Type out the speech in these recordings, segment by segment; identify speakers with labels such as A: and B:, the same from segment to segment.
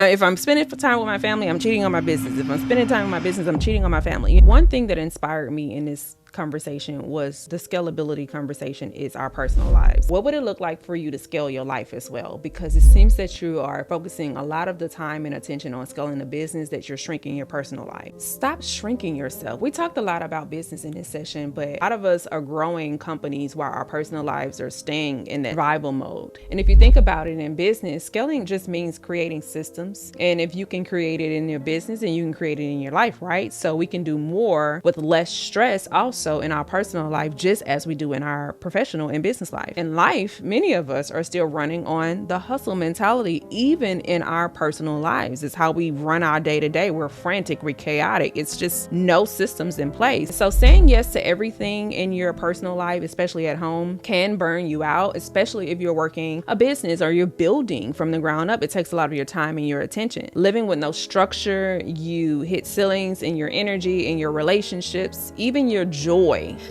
A: If I'm spending time with my family, I'm cheating on my business. If I'm spending time with my business, I'm cheating on my family. One thing that inspired me in this conversation was the scalability conversation is our personal lives. What would it look like for you to scale your life as well? Because it seems that you are focusing a lot of the time and attention on scaling the business that you're shrinking your personal life. Stop shrinking yourself. We talked a lot about business in this session, but a lot of us are growing companies while our personal lives are staying in that survival mode. And if you think about it in business, scaling just means creating systems. And if you can create it in your business, and you can create it in your life, right? So we can do more with less stress also in our personal life, just as we do in our professional and business life. In life, many of us are still running on the hustle mentality, even in our personal lives. It's how we run our day to day. We're frantic, we're chaotic. It's just no systems in place. So saying yes to everything in your personal life, especially at home, can burn you out, especially if you're working a business or you're building from the ground up. It takes a lot of your time and your attention. Living with no structure, you hit ceilings in your energy, in your relationships, even your joy.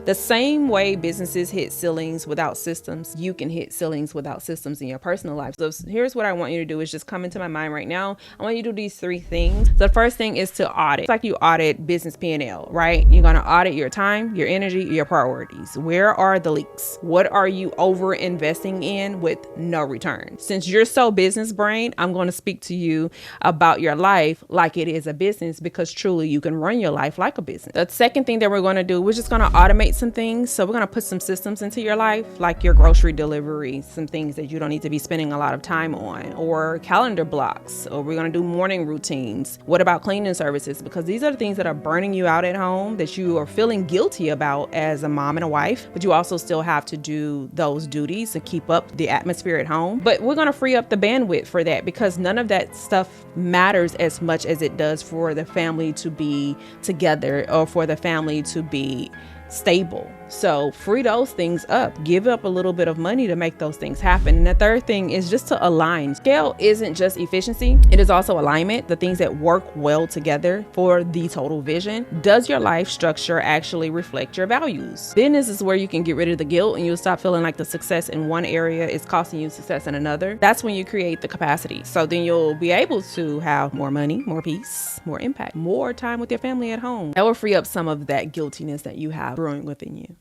A: The same way businesses hit ceilings without systems, you can hit ceilings without systems in your personal life. So here's what I want you to do is just come into my mind right now. I want you to do these 3 things. The first thing is to audit. It's like you audit business P&L, right? You're going to audit your time, your energy, your priorities. Where are the leaks? What are you over investing in with no return? Since you're so business brain, I'm going to speak to you about your life like it is a business, because truly you can run your life like a business. The second thing that we're going to do, we're just going to automate some things. So we're going to put some systems into your life, like your grocery delivery, some things that you don't need to be spending a lot of time on, or calendar blocks, or we're going to do morning routines. What about cleaning services? Because these are the things that are burning you out at home, that you are feeling guilty about as a mom and a wife, but you also still have to do those duties and keep up the atmosphere at home. But we're going to free up the bandwidth for that, because none of that stuff matters as much as it does for the family to be together or for the family to be stable. So free those things up, give up a little bit of money to make those things happen. And the third thing is just to align. Scale isn't just efficiency, it is also alignment, the things that work well together for the total vision. Does your life structure actually reflect your values? Business is where you can get rid of the guilt and you'll stop feeling like the success in one area is costing you success in another. That's when you create the capacity. So then you'll be able to have more money, more peace, more impact, more time with your family at home. That will free up some of that guiltiness that you have brewing within you.